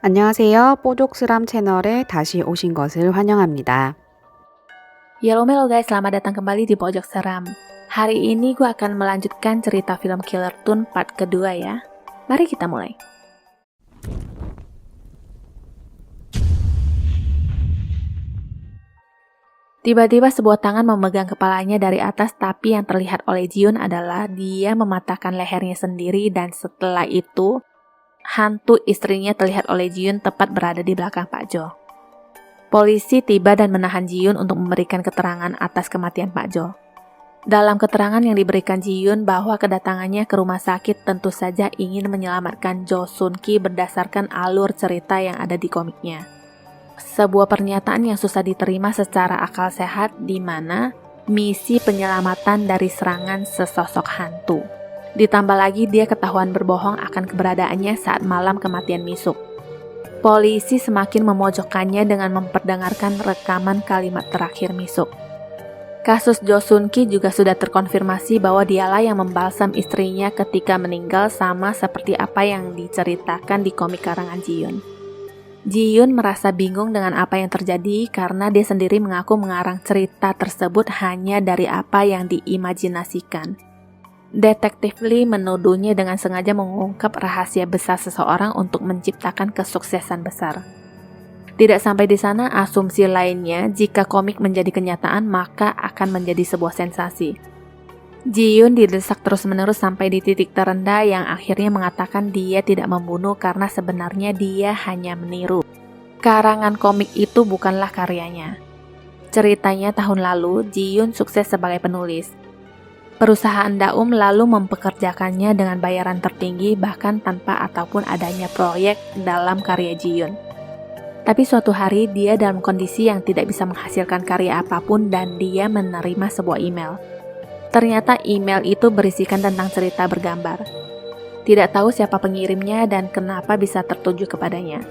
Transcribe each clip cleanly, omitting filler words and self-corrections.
안녕하세요. 뽀족스람 채널에 다시 오신 것을 환영합니다. Halo guys, selamat datang kembali di Pojok Seram. Hari ini gue akan melanjutkan cerita film Killer Toon part kedua ya. Mari kita mulai. Tiba-tiba sebuah tangan memegang kepalanya dari atas, tapi yang terlihat oleh Jiun adalah dia mematahkan lehernya sendiri, dan setelah itu hantu istrinya terlihat oleh Jiun tepat berada di belakang Pak Jo. Polisi tiba dan menahan Jiun untuk memberikan keterangan atas kematian Pak Jo. Dalam keterangan yang diberikan Jiun bahwa kedatangannya ke rumah sakit tentu saja ingin menyelamatkan Jo Sun Ki berdasarkan alur cerita yang ada di komiknya. Sebuah pernyataan yang susah diterima secara akal sehat, di mana misi penyelamatan dari serangan sesosok hantu. Ditambah lagi dia ketahuan berbohong akan keberadaannya saat malam kematian Misuk. Polisi semakin memojokkannya dengan memperdengarkan rekaman kalimat terakhir Misuk. Kasus Jo Sun Ki juga sudah terkonfirmasi bahwa dialah yang membalsam istrinya ketika meninggal, sama seperti apa yang diceritakan di komik karangan Jiun. Jiun merasa bingung dengan apa yang terjadi karena dia sendiri mengaku mengarang cerita tersebut hanya dari apa yang diimajinasikan. Detektif Lee menuduhnya dengan sengaja mengungkap rahasia besar seseorang untuk menciptakan kesuksesan besar. Tidak sampai di sana, asumsi lainnya, jika komik menjadi kenyataan maka akan menjadi sebuah sensasi. Jiun didesak terus-menerus sampai di titik terendah yang akhirnya mengatakan dia tidak membunuh karena sebenarnya dia hanya meniru. Karangan komik itu bukanlah karyanya. Ceritanya tahun lalu, Jiun sukses sebagai penulis. Perusahaan Daum lalu mempekerjakannya dengan bayaran tertinggi bahkan tanpa ataupun adanya proyek dalam karya Jiun. Tapi suatu hari dia dalam kondisi yang tidak bisa menghasilkan karya apapun dan dia menerima sebuah email. Ternyata email itu berisikan tentang cerita bergambar. Tidak tahu siapa pengirimnya dan kenapa bisa tertuju kepadanya.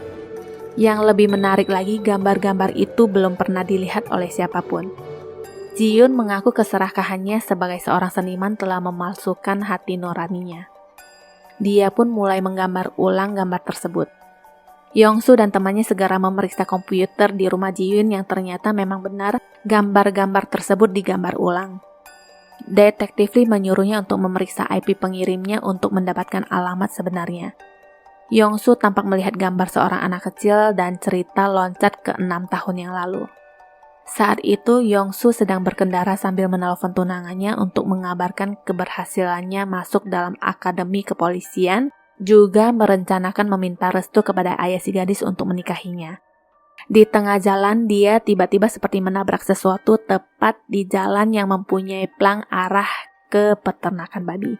Yang lebih menarik lagi, gambar-gambar itu belum pernah dilihat oleh siapapun. Jiun mengaku keserakahannya sebagai seorang seniman telah memalsukan hati nuraninya. Dia pun mulai menggambar ulang gambar tersebut. Yongsu dan temannya segera memeriksa komputer di rumah Jiun yang ternyata memang benar gambar-gambar tersebut digambar ulang. Detektif Lee menyuruhnya untuk memeriksa IP pengirimnya untuk mendapatkan alamat sebenarnya. Yongsu tampak melihat gambar seorang anak kecil dan cerita loncat ke 6 tahun yang lalu. Saat itu Yongsu sedang berkendara sambil menelpon tunangannya untuk mengabarkan keberhasilannya masuk dalam akademi kepolisian, juga merencanakan meminta restu kepada ayah si gadis untuk menikahinya. Di tengah jalan dia tiba-tiba seperti menabrak sesuatu tepat di jalan yang mempunyai plang arah ke peternakan babi.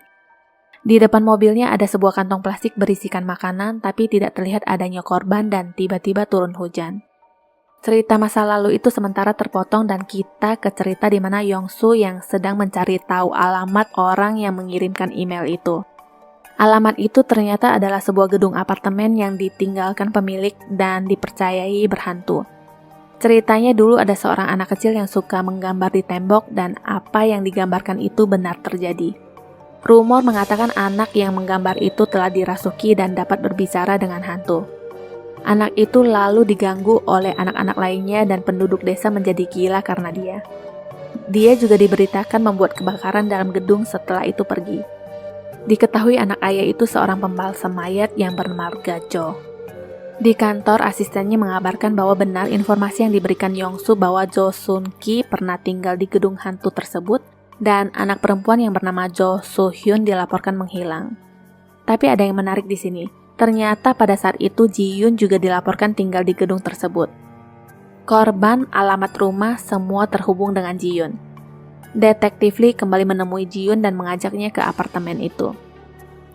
Di depan mobilnya ada sebuah kantong plastik berisikan makanan, tapi tidak terlihat adanya korban dan tiba-tiba turun hujan. Cerita masa lalu itu sementara terpotong dan kita ke cerita di mana Yongsu yang sedang mencari tahu alamat orang yang mengirimkan email itu. Alamat itu ternyata adalah sebuah gedung apartemen yang ditinggalkan pemilik dan dipercayai berhantu. Ceritanya dulu ada seorang anak kecil yang suka menggambar di tembok dan apa yang digambarkan itu benar terjadi. Rumor mengatakan anak yang menggambar itu telah dirasuki dan dapat berbicara dengan hantu. Anak itu lalu diganggu oleh anak-anak lainnya dan penduduk desa menjadi gila karena dia. Dia juga diberitakan membuat kebakaran dalam gedung setelah itu pergi. Diketahui anak ayah itu seorang pembalsam mayat yang bermarga Jo. Di kantor, asistennya mengabarkan bahwa benar informasi yang diberikan Yongsu bahwa Jo Sun Ki pernah tinggal di gedung hantu tersebut dan anak perempuan yang bernama Jo Soo Hyun dilaporkan menghilang. Tapi ada yang menarik di sini. Ternyata pada saat itu Ji-yoon juga dilaporkan tinggal di gedung tersebut. Korban, alamat rumah, semua terhubung dengan Ji-yoon. Detektif Lee kembali menemui Ji-yoon dan mengajaknya ke apartemen itu.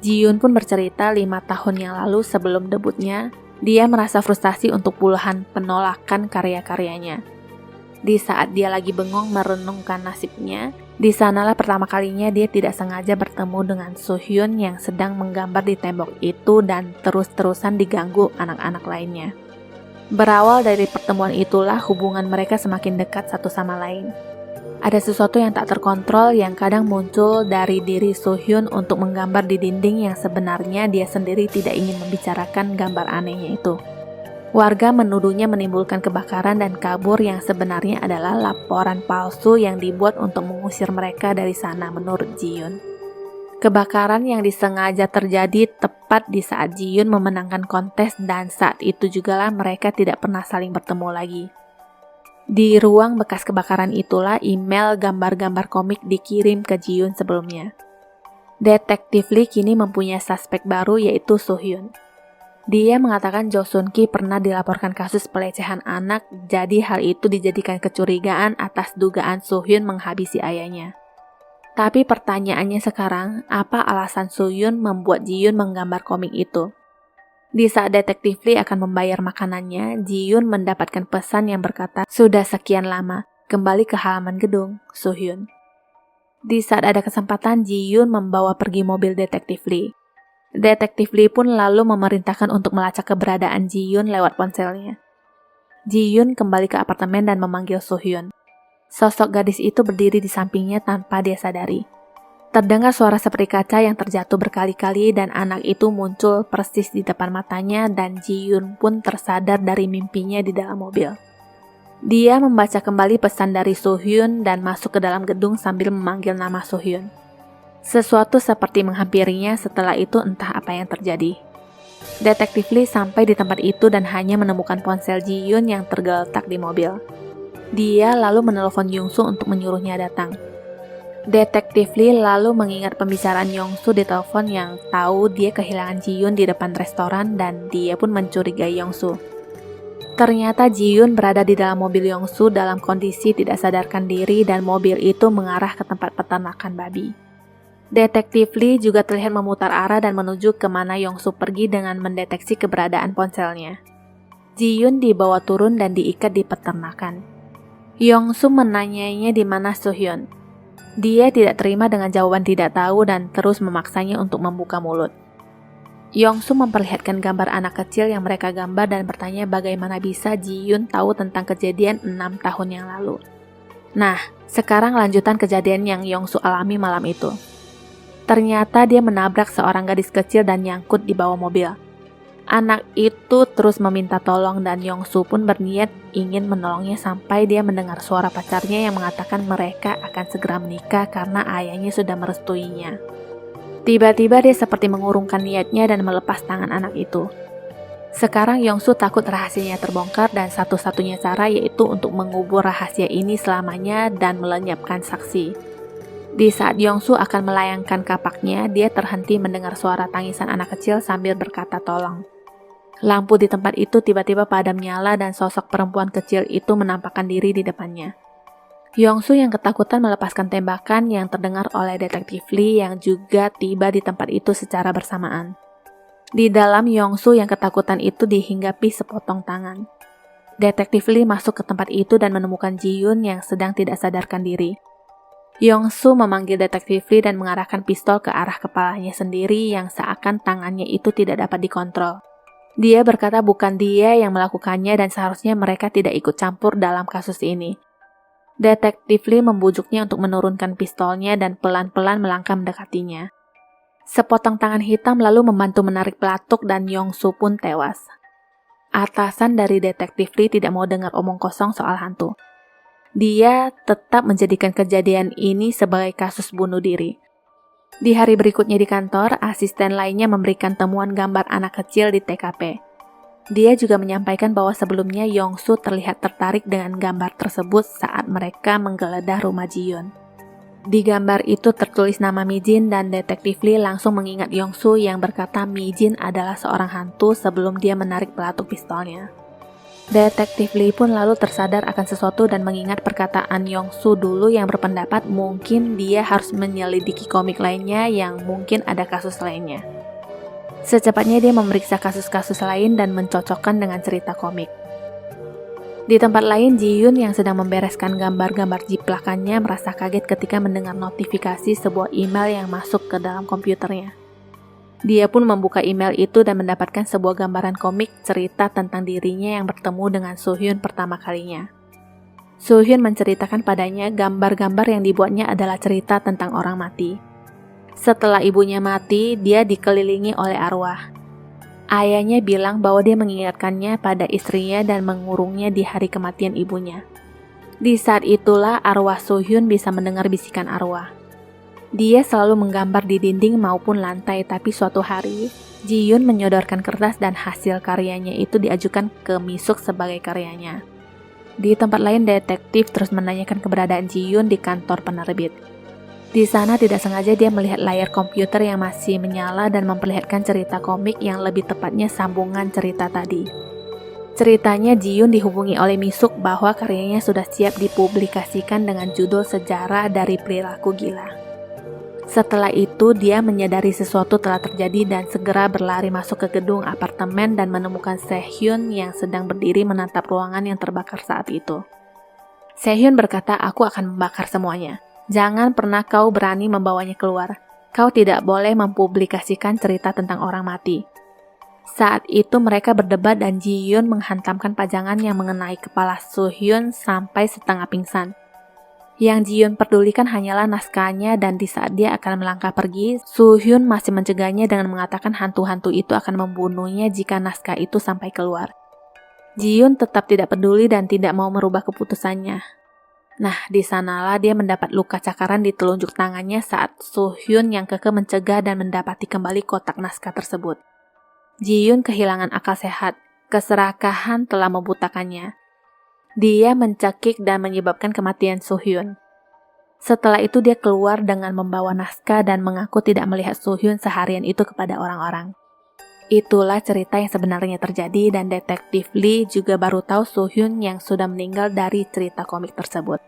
Ji-yoon pun bercerita 5 tahun yang lalu sebelum debutnya, dia merasa frustasi untuk puluhan penolakan karya-karyanya. Di saat dia lagi bengong merenungkan nasibnya, di sanalah pertama kalinya dia tidak sengaja bertemu dengan Soo-hyun yang sedang menggambar di tembok itu dan terus-terusan diganggu anak-anak lainnya. Berawal dari pertemuan itulah hubungan mereka semakin dekat satu sama lain. Ada sesuatu yang tak terkontrol yang kadang muncul dari diri Soo-hyun untuk menggambar di dinding yang sebenarnya dia sendiri tidak ingin membicarakan gambar anehnya itu. Warga menuduhnya menimbulkan kebakaran dan kabur yang sebenarnya adalah laporan palsu yang dibuat untuk mengusir mereka dari sana menurut Ji-yoon. Kebakaran yang disengaja terjadi tepat di saat Ji-yoon memenangkan kontes dan saat itu jugalah mereka tidak pernah saling bertemu lagi. Di ruang bekas kebakaran itulah email gambar-gambar komik dikirim ke Ji-yoon sebelumnya. Detektif Lee kini mempunyai suspek baru yaitu So-hyun. Dia mengatakan Jo Sun-ki pernah dilaporkan kasus pelecehan anak, jadi hal itu dijadikan kecurigaan atas dugaan So-hyun menghabisi ayahnya. Tapi pertanyaannya sekarang, apa alasan So-hyun membuat Ji-yoon menggambar komik itu? Di saat detektif Lee akan membayar makanannya, Ji-yoon mendapatkan pesan yang berkata, "Sudah sekian lama, kembali ke halaman gedung, So-hyun." Di saat ada kesempatan, Ji-yoon membawa pergi mobil detektif Lee. Detektif Lee pun lalu memerintahkan untuk melacak keberadaan Ji-yoon lewat ponselnya. Ji-yoon kembali ke apartemen dan memanggil So-hyun. Sosok gadis itu berdiri di sampingnya tanpa dia sadari. Terdengar suara seperti kaca yang terjatuh berkali-kali dan anak itu muncul persis di depan matanya dan Ji-yoon pun tersadar dari mimpinya di dalam mobil. Dia membaca kembali pesan dari So-hyun dan masuk ke dalam gedung sambil memanggil nama So-hyun. Sesuatu seperti menghampirinya, setelah itu entah apa yang terjadi. Detektif Lee sampai di tempat itu dan hanya menemukan ponsel Ji-yoon yang tergeletak di mobil. Dia lalu menelpon Young-soo untuk menyuruhnya datang. Detektif Lee lalu mengingat pembicaraan Young-soo di telepon yang tahu dia kehilangan Ji-yoon di depan restoran dan dia pun mencurigai Young-soo. Ternyata Ji-yoon berada di dalam mobil Young-soo dalam kondisi tidak sadarkan diri dan mobil itu mengarah ke tempat peternakan babi. Detektif Lee juga terlihat memutar arah dan menuju kemana Young-soo pergi dengan mendeteksi keberadaan ponselnya. Ji-yoon dibawa turun dan diikat di peternakan. Young-soo menanyainya di mana So-hyun. Dia tidak terima dengan jawaban tidak tahu dan terus memaksanya untuk membuka mulut. Young-soo memperlihatkan gambar anak kecil yang mereka gambar dan bertanya bagaimana bisa Ji-yoon tahu tentang kejadian 6 tahun yang lalu. Nah, sekarang lanjutan kejadian yang Young-soo alami malam itu. Ternyata dia menabrak seorang gadis kecil dan nyangkut di bawah mobil. Anak itu terus meminta tolong dan Young-soo pun berniat ingin menolongnya sampai dia mendengar suara pacarnya yang mengatakan mereka akan segera menikah karena ayahnya sudah merestuinya. Tiba-tiba dia seperti mengurungkan niatnya dan melepas tangan anak itu. Sekarang Young-soo takut rahasianya terbongkar dan satu-satunya cara yaitu untuk mengubur rahasia ini selamanya dan melenyapkan saksi. Di saat Young-soo akan melayangkan kapaknya, dia terhenti mendengar suara tangisan anak kecil sambil berkata tolong. Lampu di tempat itu tiba-tiba padam nyala dan sosok perempuan kecil itu menampakkan diri di depannya. Young-soo yang ketakutan melepaskan tembakan yang terdengar oleh detektif Lee yang juga tiba di tempat itu secara bersamaan. Di dalam Young-soo yang ketakutan itu dihinggapi sepotong tangan. Detektif Lee masuk ke tempat itu dan menemukan Ji-yoon yang sedang tidak sadarkan diri. Young-soo memanggil detektif Lee dan mengarahkan pistol ke arah kepalanya sendiri yang seakan tangannya itu tidak dapat dikontrol. Dia berkata bukan dia yang melakukannya dan seharusnya mereka tidak ikut campur dalam kasus ini. Detektif Lee membujuknya untuk menurunkan pistolnya dan pelan-pelan melangkah mendekatinya. Sepotong tangan hitam lalu membantu menarik pelatuk dan Young-soo pun tewas. Atasan dari detektif Lee tidak mau dengar omong kosong soal hantu. Dia tetap menjadikan kejadian ini sebagai kasus bunuh diri. Di hari berikutnya di kantor, asisten lainnya memberikan temuan gambar anak kecil di TKP. Dia juga menyampaikan bahwa sebelumnya Young-soo terlihat tertarik dengan gambar tersebut saat mereka menggeledah rumah Ji-yoon. Di gambar itu tertulis nama Mi-jin dan detektif Lee langsung mengingat Young-soo yang berkata Mi-jin adalah seorang hantu sebelum dia menarik pelatuk pistolnya. Detektif Lee pun lalu tersadar akan sesuatu dan mengingat perkataan Young-soo dulu yang berpendapat mungkin dia harus menyelidiki komik lainnya yang mungkin ada kasus lainnya. Secepatnya dia memeriksa kasus-kasus lain dan mencocokkan dengan cerita komik. Di tempat lain, Ji-yoon yang sedang membereskan gambar-gambar jiplakannya merasa kaget ketika mendengar notifikasi sebuah email yang masuk ke dalam komputernya. Dia pun membuka email itu dan mendapatkan sebuah gambaran komik cerita tentang dirinya yang bertemu dengan So-hyun pertama kalinya. So-hyun menceritakan padanya gambar-gambar yang dibuatnya adalah cerita tentang orang mati. Setelah ibunya mati, dia dikelilingi oleh arwah. Ayahnya bilang bahwa dia mengingatkannya pada istrinya dan mengurungnya di hari kematian ibunya. Di saat itulah arwah Sohyun bisa mendengar bisikan arwah. Dia selalu menggambar di dinding maupun lantai, tapi suatu hari, Ji-yoon menyodorkan kertas dan hasil karyanya itu diajukan ke Misuk sebagai karyanya. Di tempat lain, detektif terus menanyakan keberadaan Ji-yoon di kantor penerbit. Di sana tidak sengaja dia melihat layar komputer yang masih menyala dan memperlihatkan cerita komik yang lebih tepatnya sambungan cerita tadi. Ceritanya Ji-yoon dihubungi oleh Misuk bahwa karyanya sudah siap dipublikasikan dengan judul Sejarah dari Perilaku Gila. Setelah itu dia menyadari sesuatu telah terjadi dan segera berlari masuk ke gedung apartemen dan menemukan Sehyun yang sedang berdiri menatap ruangan yang terbakar saat itu. Sehyun berkata, "Aku akan membakar semuanya. Jangan pernah kau berani membawanya keluar. Kau tidak boleh mempublikasikan cerita tentang orang mati." Saat itu mereka berdebat dan Ji-yoon menghantamkan pajangan yang mengenai kepala Sohyun sampai setengah pingsan. Yang Ji-yoon pedulikan hanyalah naskahnya dan di saat dia akan melangkah pergi, Sohyun masih mencegahnya dengan mengatakan hantu-hantu itu akan membunuhnya jika naskah itu sampai keluar. Ji-yoon tetap tidak peduli dan tidak mau merubah keputusannya. Nah, di sanalah dia mendapat luka cakaran di telunjuk tangannya saat Sohyun yang kekeh mencegah dan mendapati kembali kotak naskah tersebut. Ji-yoon kehilangan akal sehat, keserakahan telah membutakannya. Dia mencekik dan menyebabkan kematian Sohyun. Setelah itu dia keluar dengan membawa naskah dan mengaku tidak melihat Sohyun seharian itu kepada orang-orang. Itulah cerita yang sebenarnya terjadi dan detektif Lee juga baru tahu Sohyun yang sudah meninggal dari cerita komik tersebut.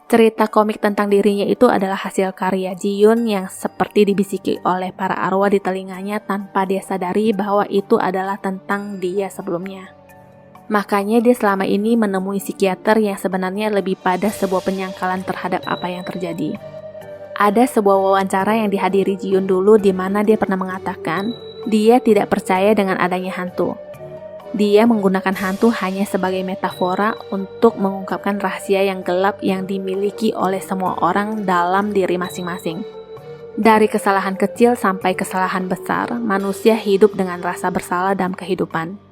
Cerita komik tentang dirinya itu adalah hasil karya Ji-yoon yang seperti dibisiki oleh para arwah di telinganya tanpa dia sadari bahwa itu adalah tentang dia sebelumnya. Makanya dia selama ini menemui psikiater yang sebenarnya lebih pada sebuah penyangkalan terhadap apa yang terjadi. Ada sebuah wawancara yang dihadiri Ji-yoon dulu di mana dia pernah mengatakan dia tidak percaya dengan adanya hantu. Dia menggunakan hantu hanya sebagai metafora untuk mengungkapkan rahasia yang gelap yang dimiliki oleh semua orang dalam diri masing-masing. Dari kesalahan kecil sampai kesalahan besar, manusia hidup dengan rasa bersalah dalam kehidupan.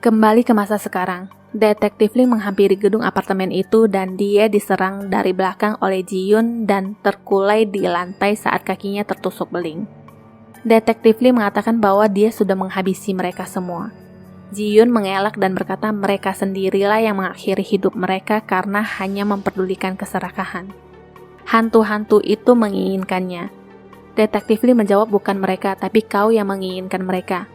Kembali ke masa sekarang, detektif Lee menghampiri gedung apartemen itu dan dia diserang dari belakang oleh Ji-yoon dan terkulai di lantai saat kakinya tertusuk beling. Detektif Lee mengatakan bahwa dia sudah menghabisi mereka semua. Ji-yoon mengelak dan berkata mereka sendirilah yang mengakhiri hidup mereka karena hanya memperdulikan keserakahan. Hantu-hantu itu menginginkannya. Detektif Lee menjawab, bukan mereka, tapi kau yang menginginkan mereka.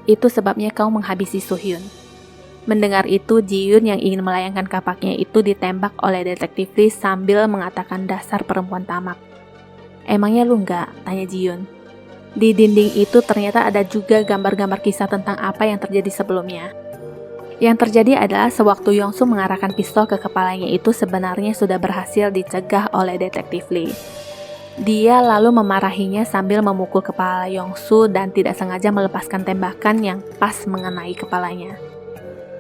Itu sebabnya kau menghabisi Sohyun. Mendengar itu, Ji-yoon yang ingin melayangkan kapaknya itu ditembak oleh detektif Lee sambil mengatakan dasar perempuan tamak. Emangnya lu enggak? Tanya Ji-yoon. Di dinding itu ternyata ada juga gambar-gambar kisah tentang apa yang terjadi sebelumnya. Yang terjadi adalah sewaktu Yong-soo mengarahkan pistol ke kepalanya itu sebenarnya sudah berhasil dicegah oleh detektif Lee. Dia lalu memarahinya sambil memukul kepala Yong-soo dan tidak sengaja melepaskan tembakan yang pas mengenai kepalanya.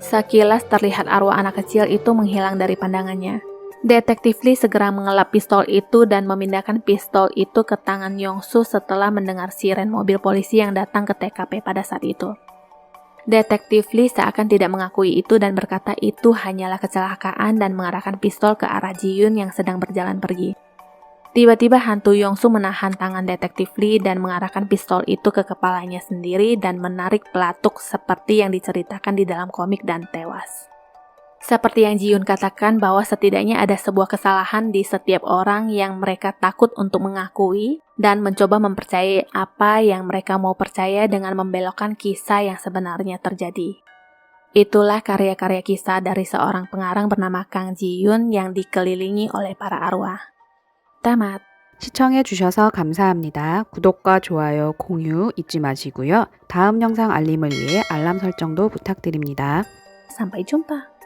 Sekilas terlihat arwah anak kecil itu menghilang dari pandangannya. Detektif Lee segera mengelap pistol itu dan memindahkan pistol itu ke tangan Yong-soo setelah mendengar siren mobil polisi yang datang ke TKP pada saat itu. Detektif Lee seakan tidak mengakui itu dan berkata itu hanyalah kecelakaan dan mengarahkan pistol ke arah Ji-yoon yang sedang berjalan pergi. Tiba-tiba hantu Yong-soo menahan tangan detektif Lee dan mengarahkan pistol itu ke kepalanya sendiri dan menarik pelatuk seperti yang diceritakan di dalam komik dan tewas. Seperti yang Ji-yoon katakan bahwa setidaknya ada sebuah kesalahan di setiap orang yang mereka takut untuk mengakui dan mencoba mempercayai apa yang mereka mau percaya dengan membelokkan kisah yang sebenarnya terjadi. Itulah karya-karya kisah dari seorang pengarang bernama Kang Ji-yoon yang dikelilingi oleh para arwah. tamat. 시청해주셔서 감사합니다. 구독과 좋아요, 공유 잊지 마시고요. 다음 영상 알림을 위해 알람 설정도 부탁드립니다. Sampai jumpa.